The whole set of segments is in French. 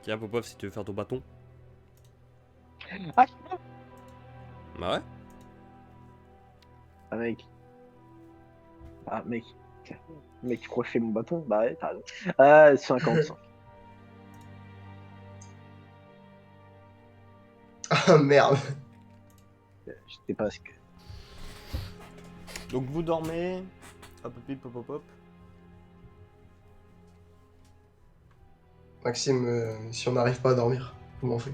Tiens, Popov, si tu veux faire ton bâton. Ah, Bah ouais. ah mec. Ah mec. Mec, tu crois que je fais mon bâton? Bah ouais, t'as raison. Ah, 55. Ah merde. J'étais pas ce que. Donc vous dormez. Hop, hop, hop, hop, hop. Maxime, si on n'arrive pas à dormir, comment on fait?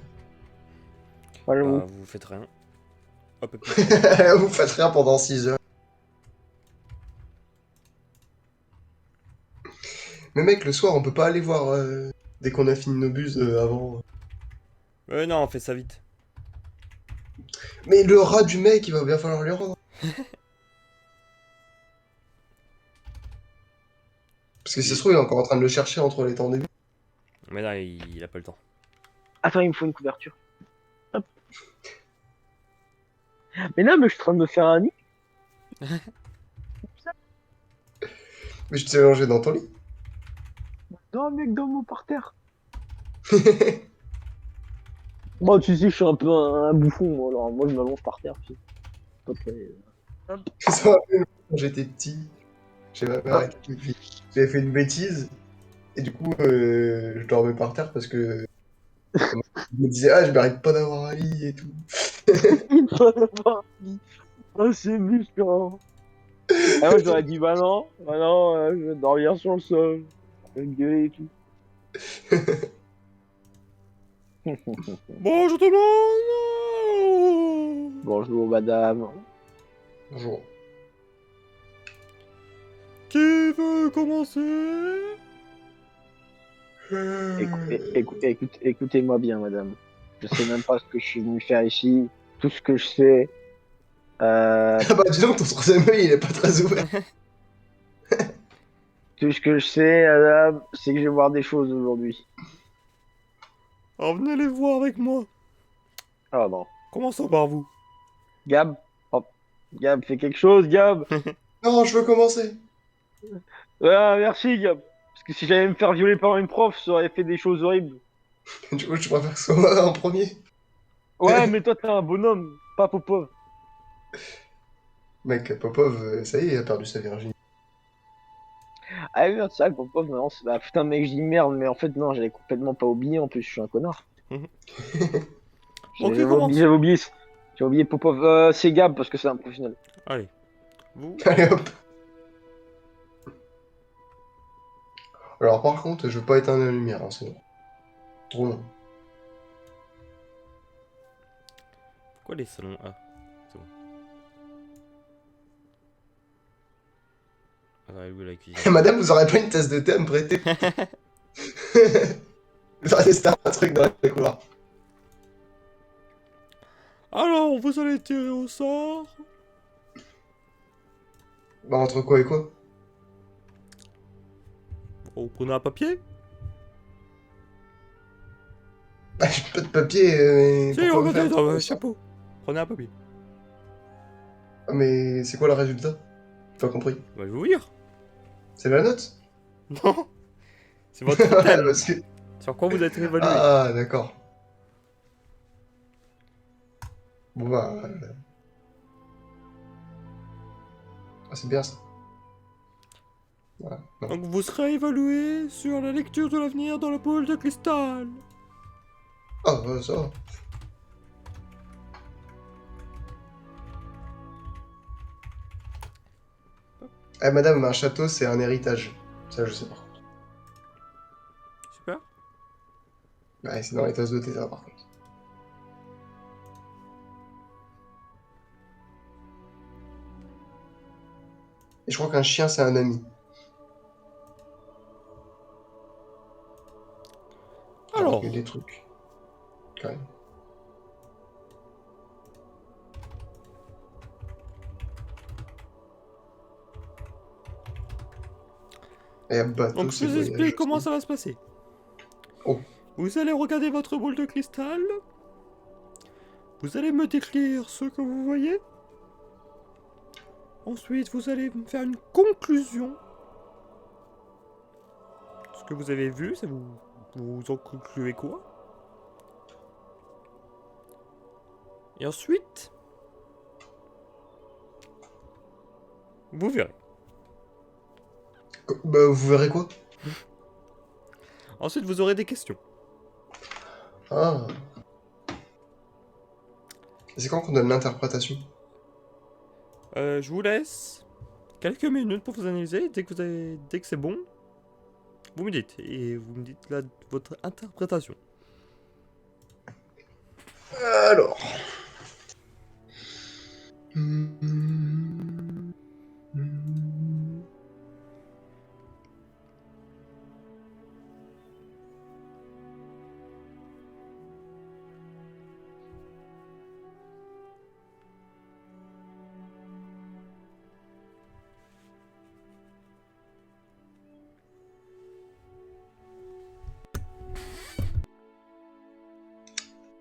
Moi, Bah, j'avoue. vous faites rien. Hop, hop, hop. Vous faites rien pendant 6 heures. Mais mec, le soir, on peut pas aller voir dès qu'on a fini nos buses avant. Non, on fait ça vite. Mais le rat du mec, il va bien falloir lui rendre. Parce que si ça se trouve, il est encore en train de le chercher entre les temps des bues. Mais là, il a pas le temps. Attends, il me faut une couverture. Hop. Mais non, mais je suis en train de me faire un nid. Mais je t'ai mangé dans ton lit. Non, mec, dans mon par terre. Bon, tu sais, je suis un peu un bouffon, moi, alors moi, je m'allonge par terre. Puis... pas très- Hop. Ça m'a fait quand j'étais petit. J'avais ma mère qui j'avais fait une bêtise. Et du coup, je dormais par terre parce que je me disais, ah, je mérite pas d'avoir un lit et tout. Il doit avoir un nid. Oh, c'est méchant. Ah, moi, je leur ai dit, bah non, je vais dormir sur le sol. Je vais gueuler et tout. Bonjour tout le monde. Bonjour, madame. Bonjour. Qui veut commencer? Écoutez-moi bien, madame. Je sais même pas ce que je suis venu faire ici. Tout ce que je sais, Ah bah dis donc, ton troisième œil, il est pas très ouvert. tout ce que je sais, madame, c'est que je vais voir des choses aujourd'hui. Alors venez les voir avec moi. Ah bon. Commençons par vous. Gab, hop. Gab, fais quelque chose, Gab. Non, je veux commencer. Ah, merci, Gab. Parce que si j'allais me faire violer par une prof, ça aurait fait des choses horribles. Du coup, je préfère que ce soit moi en premier. Ouais, mais toi, t'es un bonhomme, pas Popov. Mec, Popov, ça y est, il a perdu sa virginité. Ah oui, c'est vrai que Popov, maintenant, c'est... Ah, putain, mec, je dis merde, mais en fait, non, j'avais complètement pas oublié. En plus, je suis un connard. Bon, J'avais qui commence? j'avais oublié, j'ai oublié Popov. C'est Gab, parce que c'est un professionnel. Allez. Vous? Allez hop. Alors par contre, je veux pas éteindre la lumière, hein, c'est trop long. Pourquoi les salons? Ah, c'est bon. Ah, ouais, où est la cuisine? Madame, vous aurez pas une tasse de thé à me prêter? Vous aurez testé un truc dans les couloirs. Alors, vous allez tirer au sort. Bah entre quoi et quoi? Vous prenez un papier? Bah j'ai pas de papier, mais Si, pourquoi me regardez faire dans le ça? chapeau. Prenez un papier. Ah, mais c'est quoi le résultat? J'ai pas compris. Bah, je vais vous lire. C'est la note? Non, c'est votre Ouais, thème. parce que... Sur quoi vous êtes évalué? Ah, d'accord. Bon bah... Ah, c'est bien ça. Voilà. Non. Donc vous serez évalué sur la lecture de l'avenir dans la boule de cristal. Ah, bah, ça va. Eh madame, un château c'est un héritage. Ça je sais par contre. Super. Ouais, c'est dans les tasses de thé ça par contre. Et je crois qu'un chien c'est un ami. J'ai Alors, retenu des trucs. Quand même. Et un bateau donc je c'est vous voyage. explique comment ça va se passer. Oh. Vous allez regarder votre boule de cristal. Vous allez me décrire ce que vous voyez. Ensuite, vous allez me faire une conclusion. Ce que vous avez vu, ça vous Vous en concluez quoi? Et ensuite, vous verrez. Bah, vous verrez quoi? Ensuite, vous aurez des questions. Ah. C'est quand qu'on donne l'interprétation? Je vous laisse quelques minutes pour vous analyser. Dès que c'est bon, vous me dites. Et vous me dites votre interprétation. Alors. Hmm.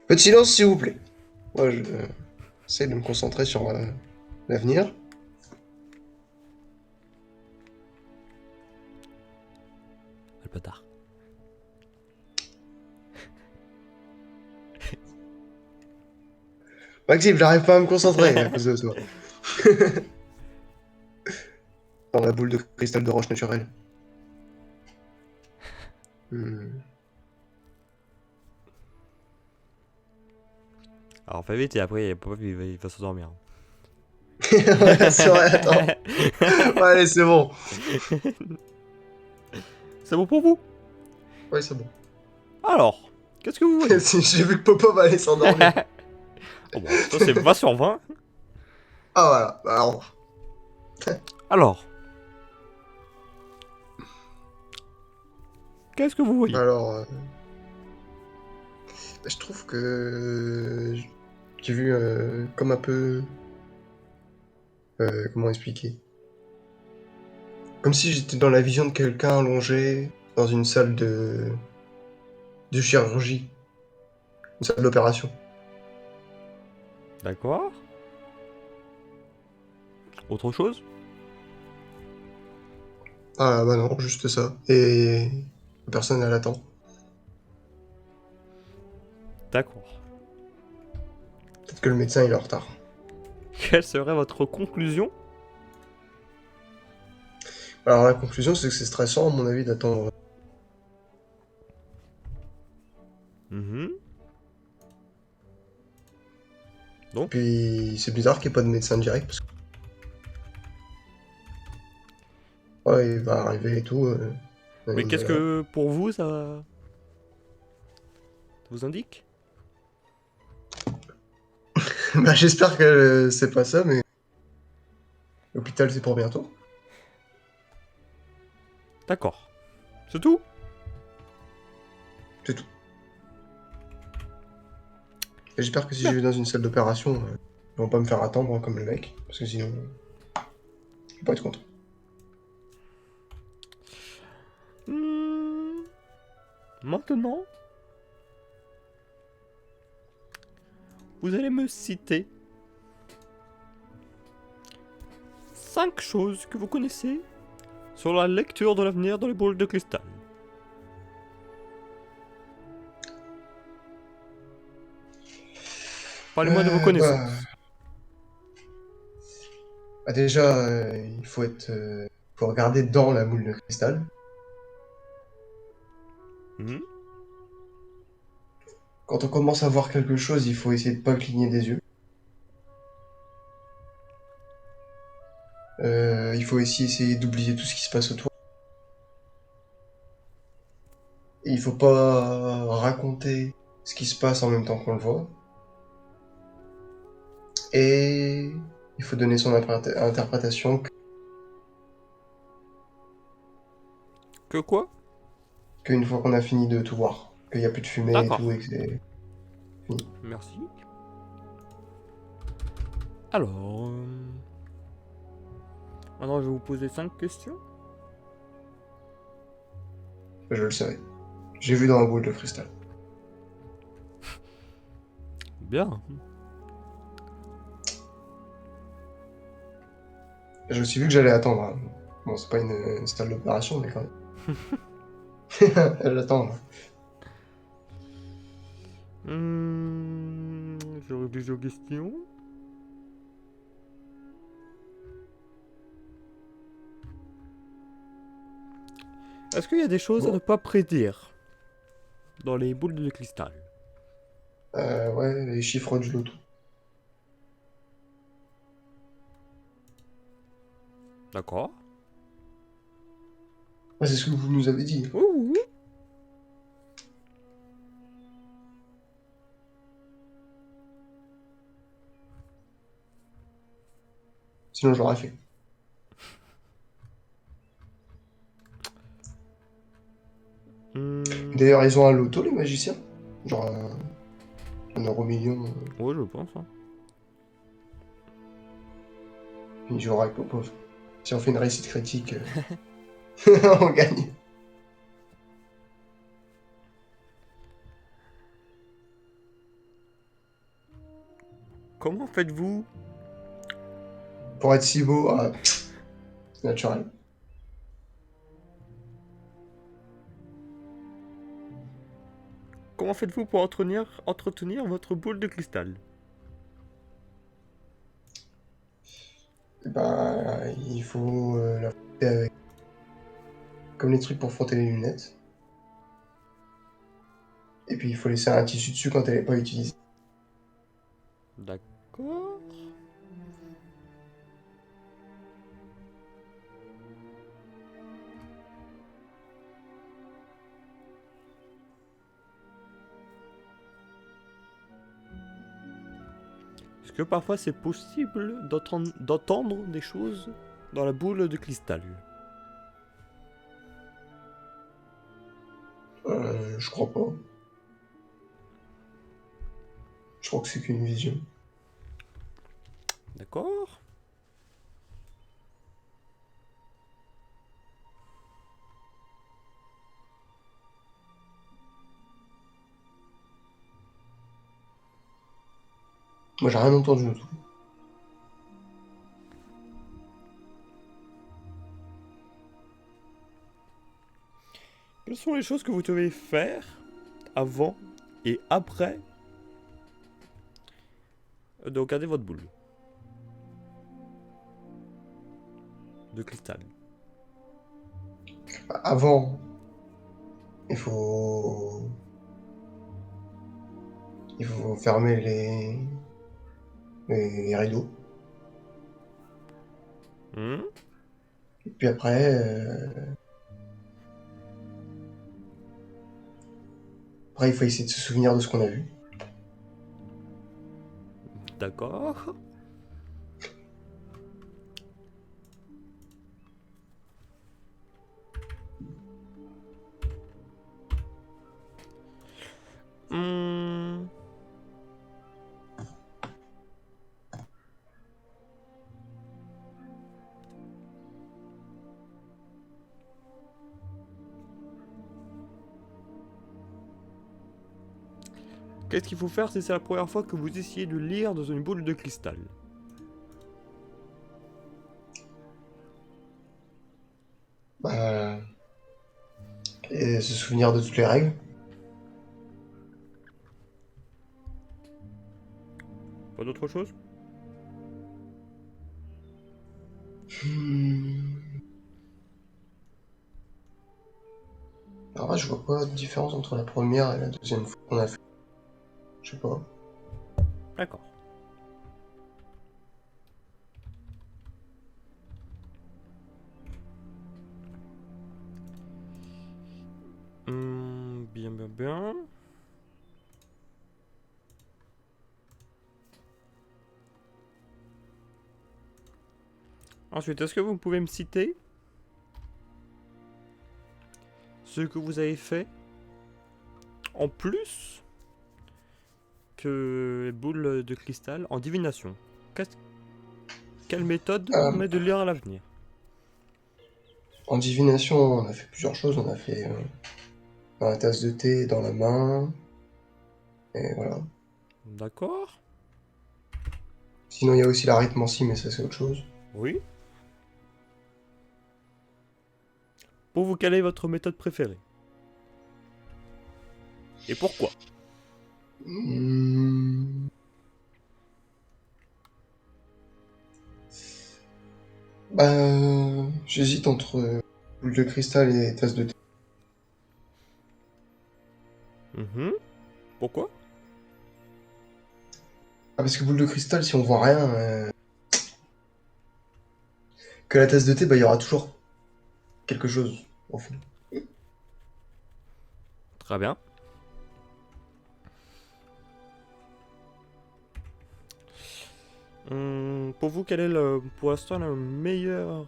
Peu de silence, s'il vous plaît. Moi, je essaie de me concentrer sur l'avenir. Le bâtard. Maxime, j'arrive pas à me concentrer à cause de toi. Dans la boule de cristal de roche naturelle. Hmm. Alors, fais vite et après, Pop, il va s'endormir. Ouais, c'est vrai, attends. Ouais, allez, c'est bon. C'est bon pour vous? Ouais, c'est bon. Alors, qu'est-ce que vous voyez? J'ai vu que Popo va aller s'endormir. Oh bon, ça c'est 20 sur 20. Ah, voilà. Bah, alors. Alors, qu'est-ce que vous voyez? Alors, je trouve que j'ai vu comme un peu... comment expliquer? Comme si j'étais dans la vision de quelqu'un allongé dans une salle de chirurgie. Une salle d'opération. D'accord. Autre chose? Ah bah non, juste ça. Et personne à l'attend. D'accord. Peut-être que le médecin il est en retard. Quelle serait votre conclusion? Alors la conclusion c'est que c'est stressant à mon avis d'attendre. Mhm. Puis c'est bizarre qu'il n'y ait pas de médecin direct parce que ouais, il va arriver et tout. Mais qu'est-ce que pour vous ça vous indique? Bah j'espère que c'est pas ça, mais l'hôpital c'est pour bientôt. D'accord. C'est tout? C'est tout. Et j'espère que si Bien. je vais dans une salle d'opération, ils vont pas me faire attendre comme le mec, parce que sinon, je vais pas être content. Maintenant, vous allez me citer 5 choses que vous connaissez sur la lecture de l'avenir dans les boules de cristal. Parlez-moi de vos connaissances. Bah déjà, il faut faut regarder dans la boule de cristal. Mhm. Quand on commence à voir quelque chose, il faut essayer de pas cligner des yeux. Il faut aussi essayer d'oublier tout ce qui se passe autour. Et il faut pas raconter ce qui se passe en même temps qu'on le voit. Et il faut donner son interprétation Que quoi? qu'une fois qu'on a fini de tout voir. Qu'il n'y a plus de fumée et D'accord. tout, et que c'est fini. Merci. Alors... Maintenant, je vais vous poser 5 questions. Je le savais. J'ai vu dans la boule de cristal. Bien. J'ai aussi vu que j'allais attendre. Hein. Bon, c'est pas une salle d'opération, mais quand même. J'attends. Je réfléchis aux questions. Est-ce qu'il y a des choses à Bon. ne pas prédire dans les boules de cristal? Ouais, les chiffres du loto. D'accord. Ouais, c'est ce que vous nous avez dit. Oui, oui, oui. Sinon, je l'aurais fait. Hmm, D'ailleurs, ils ont un loto, les magiciens. Genre un euro million. ouais, je pense. Hein. Puis ils joueront avec Popov. Si on fait une réussite critique, on gagne. Comment faites-vous Pour être si beau, c'est naturel. Comment faites-vous pour entretenir votre boule de cristal? Et ben, il faut la frotter avec. Comme les trucs pour frotter les lunettes. Et puis il faut laisser un tissu dessus quand elle n'est pas utilisée. D'accord. Est-ce que parfois c'est possible d'entendre des choses dans la boule de cristal? Je crois pas. Je crois que c'est qu'une vision. D'accord. Moi, j'ai rien entendu du tout. Quelles sont les choses que vous devez faire avant et après de regarder votre boule de cristal? Avant, il faut. Il faut fermer les rideaux. Hmm. Et puis après, il faut essayer de se souvenir de ce qu'on a vu. D'accord. Hmm. Qu'est-ce qu'il faut faire si c'est la première fois que vous essayez de lire dans une boule de cristal? Bah, et se souvenir de toutes les règles. Pas d'autre chose? Hmm. Alors là, je vois pas de différence entre la première et la deuxième fois qu'on a fait. Je sais pas. D'accord. Bien, bien, bien. Ensuite, est-ce que vous pouvez me citer ce que vous avez fait en plus que les boules de cristal en divination? Quelle méthode permet de lire à l'avenir? En divination, on a fait plusieurs choses. On a fait un tasse de thé dans la main. Et voilà. D'accord. Sinon, il y a aussi l'arithmancie, mais ça, c'est autre chose. Oui. Pour vous, quelle est votre méthode préférée? Et pourquoi? Hmm. Bah, j'hésite entre boule de cristal et tasse de thé. Mhm. Pourquoi? Ah, parce que boule de cristal, si on voit rien, que la tasse de thé, bah, il y aura toujours quelque chose, au fond. Très bien. Pour vous, quel est pour l'instant le meilleur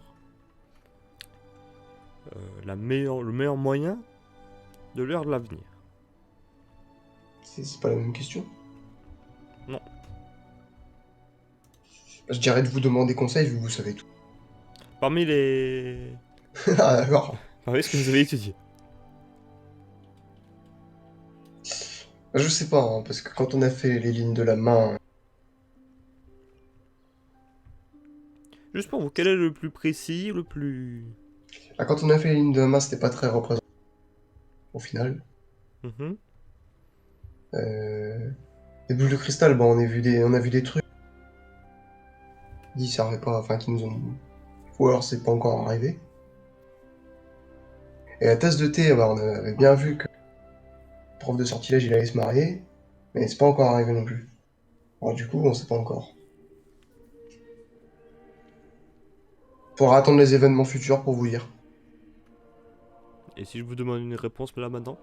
moyen de lire de l'avenir? C'est pas la même question. Non. Bah, je dirais de vous demander conseil, vu que vous savez tout. Parmi les... Ah, d'accord. Parmi ce que vous avez étudié. Bah, je sais pas, hein, parce que quand on a fait les lignes de la main, Juste pour vous, quel est le plus précis, le plus... bah, quand on a fait les lignes de la main, c'était pas très représentant, au final. Mhm. Euh, Les boules de cristal, bah, on a vu des trucs qui servaient pas, enfin, qui nous ont... Ou alors c'est pas encore arrivé. Et la tasse de thé, bah, on avait bien vu que le prof de sortilège, il allait se marier, mais c'est pas encore arrivé non plus. Alors du coup, on sait pas encore. Faudra attendre les événements futurs pour vous dire. Et si je vous demande une réponse là maintenant?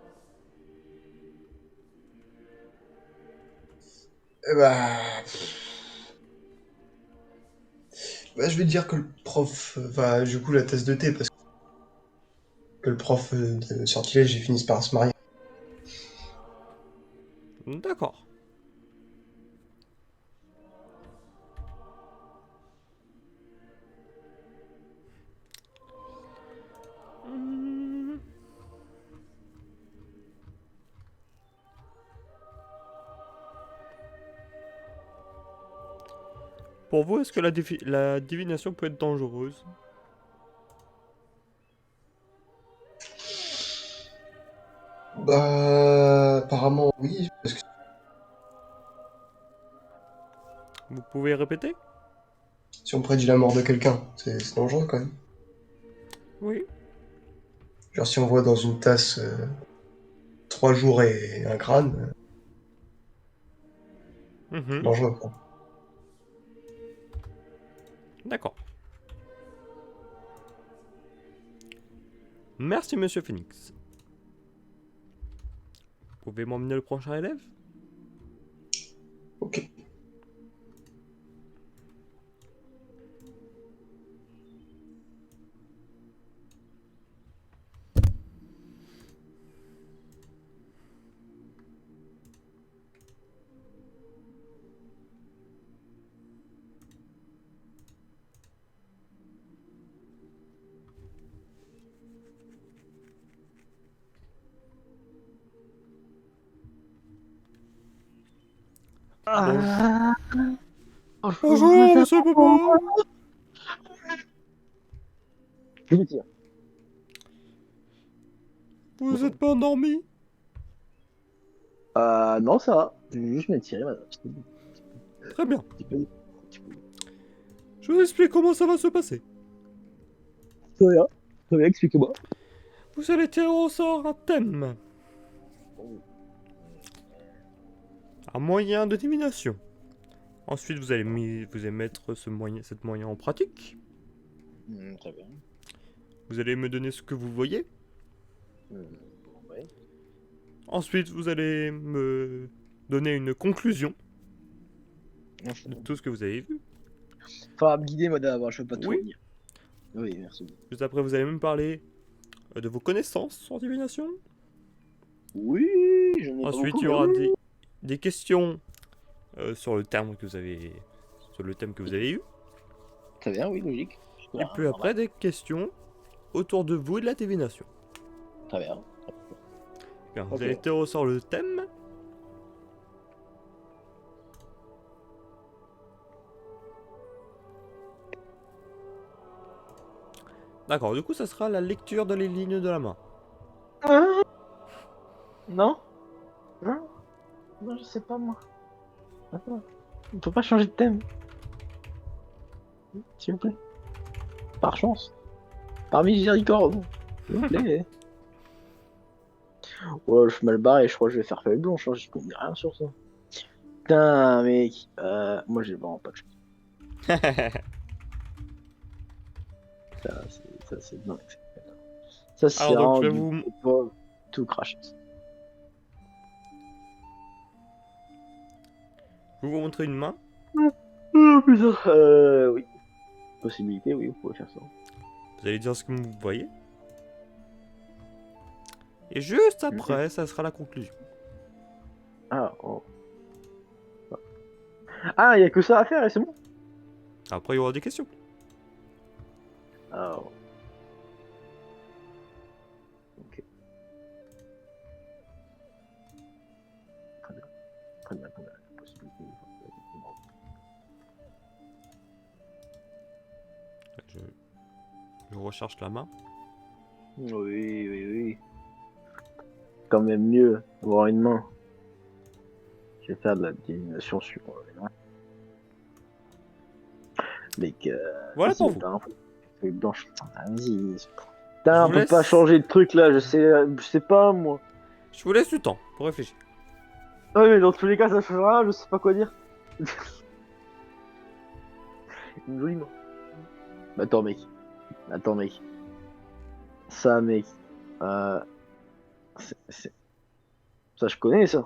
Eh bah, je vais dire que le prof, enfin, du coup, la tasse de thé, parce que le prof de sortilège, il finisse par se marier. D'accord. Hmm. Pour vous, est-ce que la divination peut être dangereuse? Bah, apparemment, oui, parce que Vous pouvez répéter? si on prédit la mort de quelqu'un, c'est dangereux quand même. Oui. Genre, si on voit dans une tasse 3 jours et un crâne, c'est Mhm. dangereux, quoi. D'accord. Merci, Monsieur Phoenix. Vous pouvez m'emmener le prochain élève? Ok. Bonjour. Ah, Bonjour, Monsieur Popo. je vous tire. Vous êtes pas endormi? Non, ça va. Je vais juste m'étirer, madame. Très bien. Petit peu. Petit peu. Je vous explique comment ça va se passer. Très bien. Très bien, expliquez-moi. Vous allez tirer au sort un thème, un moyen de divination. Ensuite, vous allez mettre cette moyen en pratique. Très bien. Vous allez me donner ce que vous voyez. Ouais. Ensuite, vous allez me donner une conclusion de tout ce que vous avez vu. Faudra me guider, madame, je peux pas tout Oui. retenir. Oui, merci. Juste après, vous allez me parler de vos connaissances en divination. Oui, j'en ai pas Ensuite, beaucoup, il y mais aura oui. des questions sur le thème que vous avez, eu. Très bien, oui, logique. Et puis après, des questions autour de vous et de la divination. Très bien. Bien, vous Ok. allez tirer au sort le thème. D'accord, du coup, ça sera la lecture de les lignes de la main. Non? Non? Non, je sais pas moi. Attends. On peut pas changer de thème. S'il vous plaît. Par chance. Par miséricorde. S'il vous plaît. Ouais, je suis mal barré, je crois que je vais faire feuille blanche, hein, j'y connais rien sur ça. Putain, mec. Moi j'ai vraiment pas de chance. Ça c'est dingue. Ça c'est Alors donc, je vais vraiment vous... pas tout cracher. je vais vous montrer une main. Oh putain. Oui. Possibilité, oui, vous pouvez faire ça. Vous allez dire ce que vous voyez. Et juste après, ça sera la conclusion. Ah, oh. Ah, y a que ça à faire et c'est bon. Après, il y aura des questions. Ah. Ok. Très bien. Très bien, très bien. Possibilité. Je recherche la main. Oui, oui, oui. Quand même mieux avoir une main. Je vais faire de la divination sur les mains. Mec, Voilà pour vous. t'as un feuille blanche. Ah, vas-y. Je Putain, on vous peut pas laisse- changer de truc là, je sais pas moi. Je vous laisse du temps pour réfléchir. Ouais, mais dans tous les cas, ça change rien, je sais pas quoi dire. Une jolie main. Attends, mec. Attends, mec. Ça, mec. Euh... Ça, je connais ça.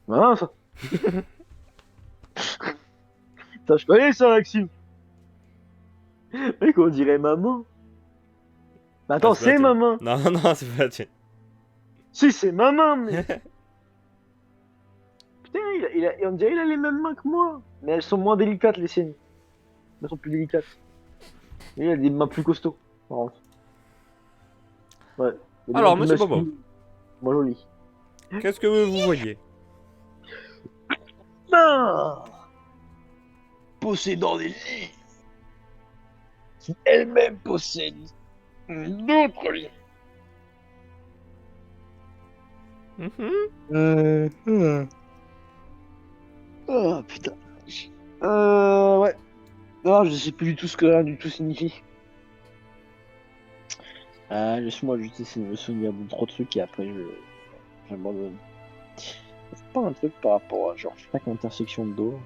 Ah, ça. Ça, je connais ça, Maxime. Mec, on dirait maman. Mais attends, Ah, c'est pas c'est la tienne. maman. Non, non, c'est pas la tienne. Si, c'est maman, mais. Putain, on dirait qu'il a les mêmes mains que moi. Mais elles sont moins délicates, les siennes. Elles sont plus délicates. Et il a des mains plus costauds, par contre. Ouais. Il a des Alors, mains plus monsieur Bobo, masculines. Moins jolies. qu'est-ce que vous voyez? Main possédant des lits qui elle-même possède une autre lit. Oh putain. Ouais. Non, je sais plus du tout ce que rien du tout signifie. Laisse-moi juste essayer de me souvenir de 3 trucs et après j'abandonne. C'est pas un truc par rapport à genre chaque intersection de dos.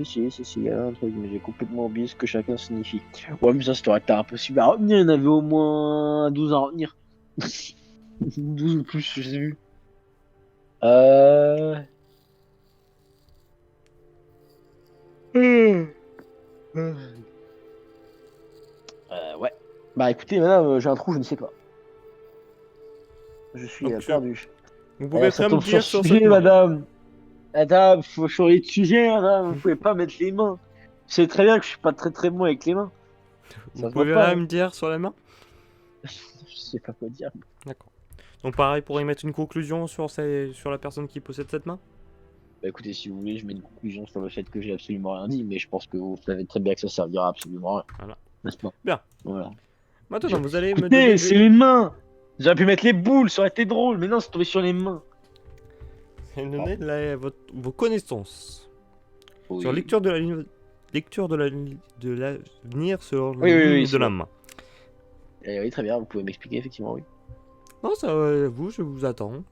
Si, il y a un truc, mais j'ai complètement oublié ce que chacun signifie. Ouais, mais ça aurait été impossible à retenir, il y en avait au moins 12 à retenir. 12 ou plus, je sais plus. Ouais. Bah écoutez, madame, j'ai un trou, je ne sais pas. Je suis Donc, perdu. vous pouvez Ça très me tombe sur dire ce sur sujet, cette main. madame. Madame, faut changer de sujet, madame. Vous pouvez pas mettre les mains. C'est très bien que je suis pas très très bon avec les mains. Vous Ça se voit pouvez pas. rien Hein. me dire sur la main? Je sais pas quoi dire. D'accord. Donc pareil, pour y mettre une conclusion sur la personne qui possède cette main? Bah écoutez, si vous voulez, je mets une conclusion sur le fait que j'ai absolument rien dit, mais je pense que vous savez très bien que ça servira absolument à rien. Voilà. N'est-ce pas? Bien. Voilà. Maintenant, vous allez me Écoutez, donner c'est les mains. J'aurais pu mettre les boules, ça aurait été drôle, mais non, c'est tombé sur les mains. vos connaissances Oui. sur lecture de l'avenir sur Oui, la ligne c'est de la bon. main. Oui, très bien, vous pouvez m'expliquer, effectivement, oui. Non, ça, vous, je vous attends.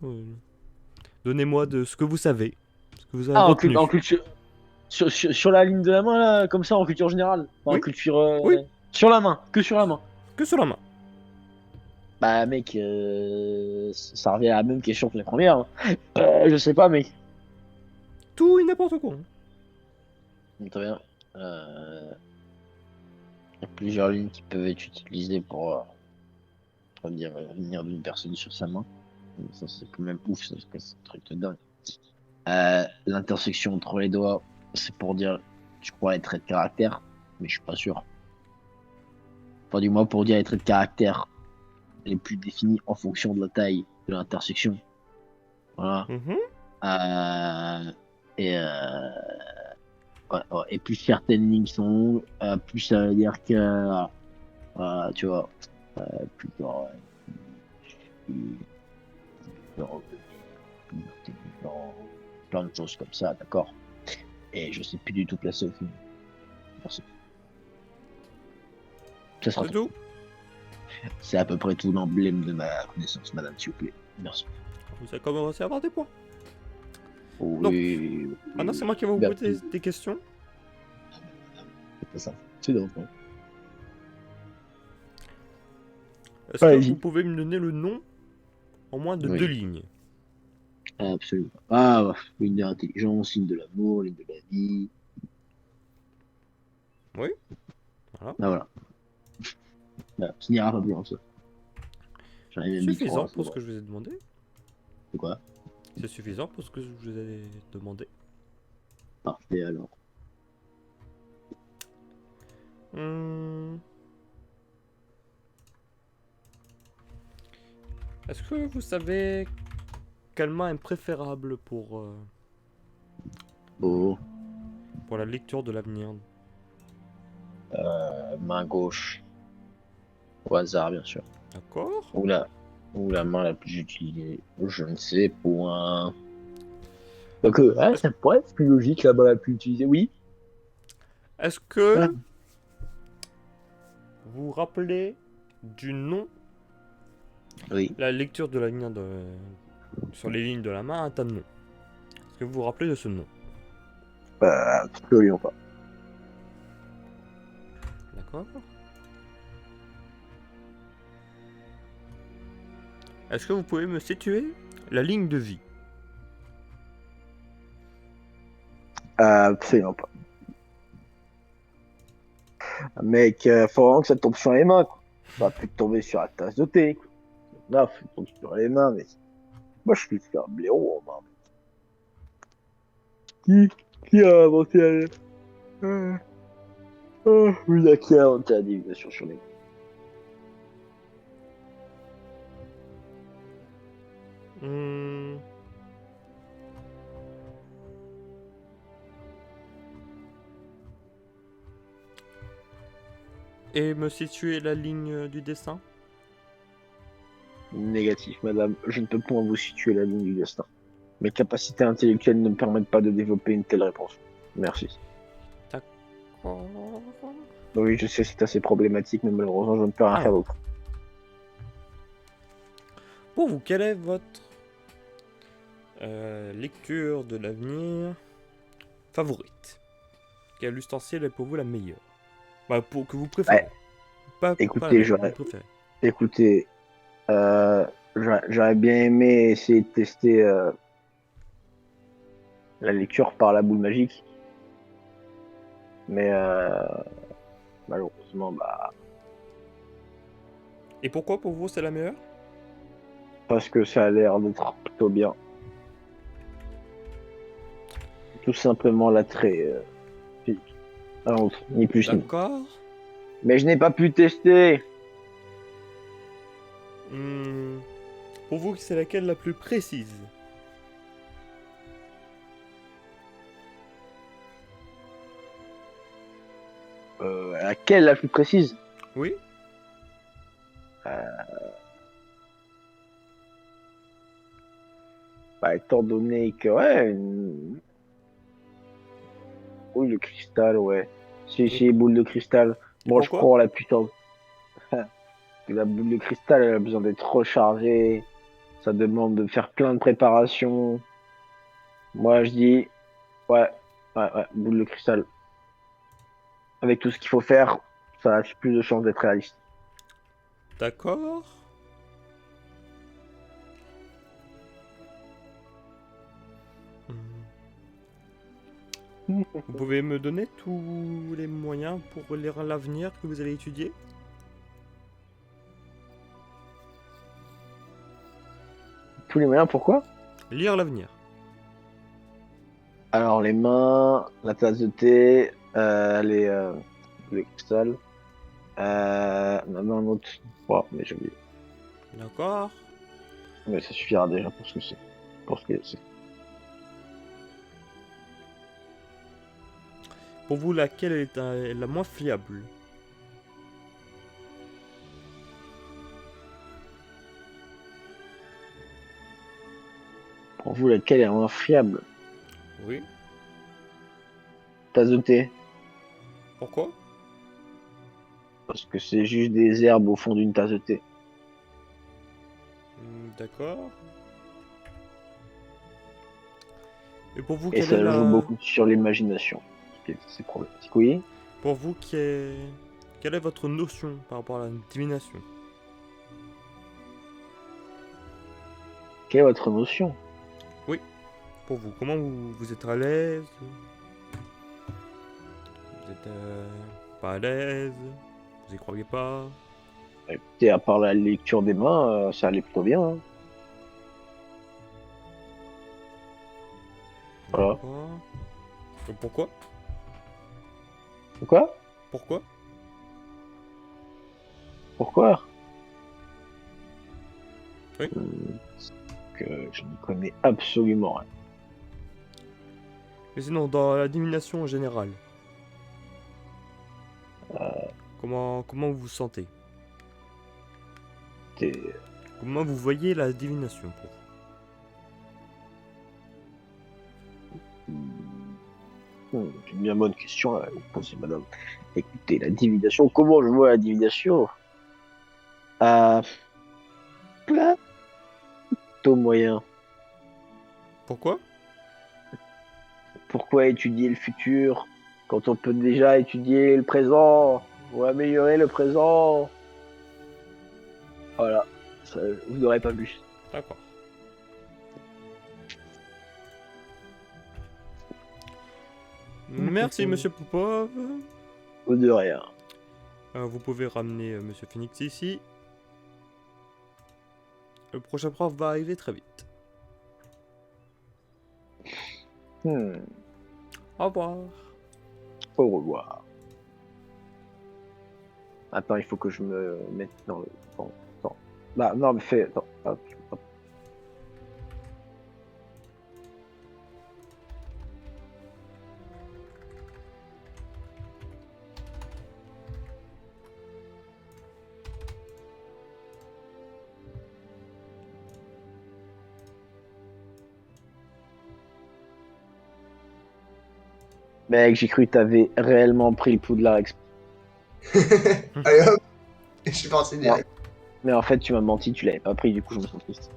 Donnez-moi de ce que vous savez, ce que vous avez Ah, retenu. en culture. Sur la ligne de la main, là, comme ça, en culture générale. Enfin, Oui. en culture. Oui. Sur la main, que sur la main. Que sur la main. Bah, mec, ça revient à la même question que la première. Hein. Je sais pas, mec. Tout et n'importe quoi. Très bien. Il y a plusieurs lignes qui peuvent être utilisées pour dire venir d'une personne sur sa main. Ça, c'est quand même ouf, ça, c'est un truc de dingue. L'intersection entre les doigts, c'est pour dire, je crois, les traits de caractère, mais je suis pas sûr. Enfin, du moins pour dire les traits de caractère les plus définis en fonction de la taille de l'intersection. Voilà. Et plus certaines lignes sont longues, plus ça veut dire que, voilà, tu vois, plus genre, dans plein de choses comme ça, d'accord. Et je sais plus du tout placer au film. Merci. Ça sera C'est tout. tout. C'est à peu près tout l'emblème de ma connaissance, madame, s'il vous plaît. Merci. Vous avez commencé à avoir des points. Oui. Maintenant, c'est moi qui vais vous Merci. poser des questions. C'est pas ça. C'est donc. Est-ce que Allez-y. vous pouvez me donner le nom en moins de Oui. 2 lignes? Absolument. Ah, ligne de l'intelligence, ligne de l'amour, ligne de la vie. Oui. Voilà. Ah, voilà. Voilà. Ça n'ira pas plus loin que ça. J'en ai même dit Suffisant 3, c'est pour ce bon. que je vous ai demandé. C'est quoi? C'est suffisant pour ce que je vous ai demandé. Parfait alors. Hmm. Est-ce que vous savez quelle main est préférable Oh, pour la lecture de l'avenir? main gauche. Au hasard, bien sûr. D'accord. Ou la main la plus utilisée. Je ne sais point. Donc, ouais, ça pourrait être plus logique, la main la plus utilisée. Oui. Est-ce que Ah. vous vous rappelez du nom? Oui. La lecture de l'avenir sur les lignes de la main a un nom. Est-ce que vous vous rappelez de ce nom? Absolument pas. D'accord. Est-ce que vous pouvez me situer la ligne de vie? Absolument pas. Mec, faut vraiment que ça tombe sur les mains, quoi. Ça va plus tomber sur la tasse de thé, quoi. Là, faut tomber sur les mains, mais moi je suis un blaireau en main. Qui a inventé la... oui, là, qui a inventé la divination sur les mains? Hmm. Et me situer la ligne du dessin? Négatif, madame. Je ne peux point vous situer la ligne du destin. Mes capacités intellectuelles ne me permettent pas de développer une telle réponse. Merci. Oh. Oui, je sais, c'est assez problématique, mais malheureusement, je ne peux rien Ah. faire d'autre. Pour vous, quelle est votre lecture de l'avenir favorite? Quel ustensile est pour vous la meilleure? Bah, pour que vous préférez. Ouais. Pas Écoutez, la meilleure, j'aurais- vous préférez. Écoutez, j'aurais bien aimé essayer de tester la lecture par la boule magique. Mais malheureusement, bah, Et pourquoi pour vous c'est la meilleure? parce que ça a l'air d'être plutôt bien. Tout simplement l'attrait physique. Rien d'autre, ni plus ni moins. D'accord. Mais je n'ai pas pu tester. Hmm. Pour vous, c'est laquelle la plus précise? Laquelle la plus précise? Oui. Bah, étant donné que, ouais, boule de cristal, ouais. Si, boule de cristal. Et Bon, je pourquoi? prends la puissance. La boule de cristal, elle a besoin d'être rechargée. Ça demande de faire plein de préparations. Moi, je dis, ouais, boule de cristal. Avec tout ce qu'il faut faire, ça a plus de chances d'être réaliste. D'accord. Hmm. Vous pouvez me donner tous les moyens pour lire l'avenir que vous allez étudier? Tous les moyens, pourquoi? Lire l'avenir. Alors, les mains, la tasse de thé, les cristal. Non, un autre. Oh, mais j'ai oublié. D'accord. Mais ça suffira déjà pour ce que c'est. Pour ce que c'est. Pour vous, laquelle est la moins fiable? Pour vous, laquelle est la moins fiable? Oui. Tasse de thé. Pourquoi? Parce que c'est juste des herbes au fond d'une tasse de thé. D'accord. Et pour vous, Et quelle est ça joue la... beaucoup sur l'imagination. C'est problématique, oui. Pour vous, quelle est votre notion par rapport à la divination? Quelle est votre notion? Oui. Pour vous, comment vous êtes à l'aise? Vous êtes pas à l'aise? Vous y croyez pas? Écoutez, à part la lecture des mains, ça allait plutôt bien, hein. Voilà. D'accord. Pourquoi? Quoi? Pourquoi? Pourquoi? Oui. Que je ne connais absolument rien. Mais sinon, dans la divination en général, comment vous vous sentez? T'es- Comment vous voyez la divination pour C'est une bien bonne question à vous poser, madame. Écoutez, la divination, comment je vois la divination? Ah, plutôt moyen. Pourquoi? Pourquoi étudier le futur quand on peut déjà étudier le présent ou améliorer le présent? Voilà, ça, vous n'aurez pas vu. D'accord. Merci, monsieur Popov. Ou de rien. Vous pouvez ramener monsieur Phoenix ici. Le prochain prof va arriver très vite. Hmm, Au revoir. Au revoir. Attends, il faut que je me mette dans le... Attends. Bah, non, mais fais... Attends, hop. Mec, j'ai cru que t'avais réellement pris le Poudlard exprès. Allez hop, je suis parti direct. Mais en fait, tu m'as menti, tu l'avais pas pris, du coup, je me sens triste.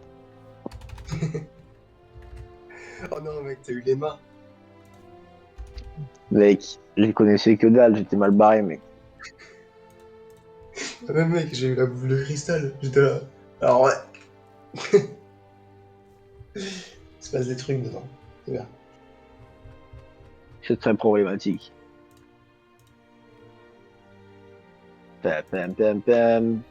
Oh non, mec, t'as eu les mains. Mec, je connaissais que dalle, j'étais mal barré, mec. Ah, même mec, j'ai eu la boule de cristal. J'étais là. Alors ouais. Il se passe des trucs dedans. C'est bien. C'est très problématique. Pam, pam, pam, pam.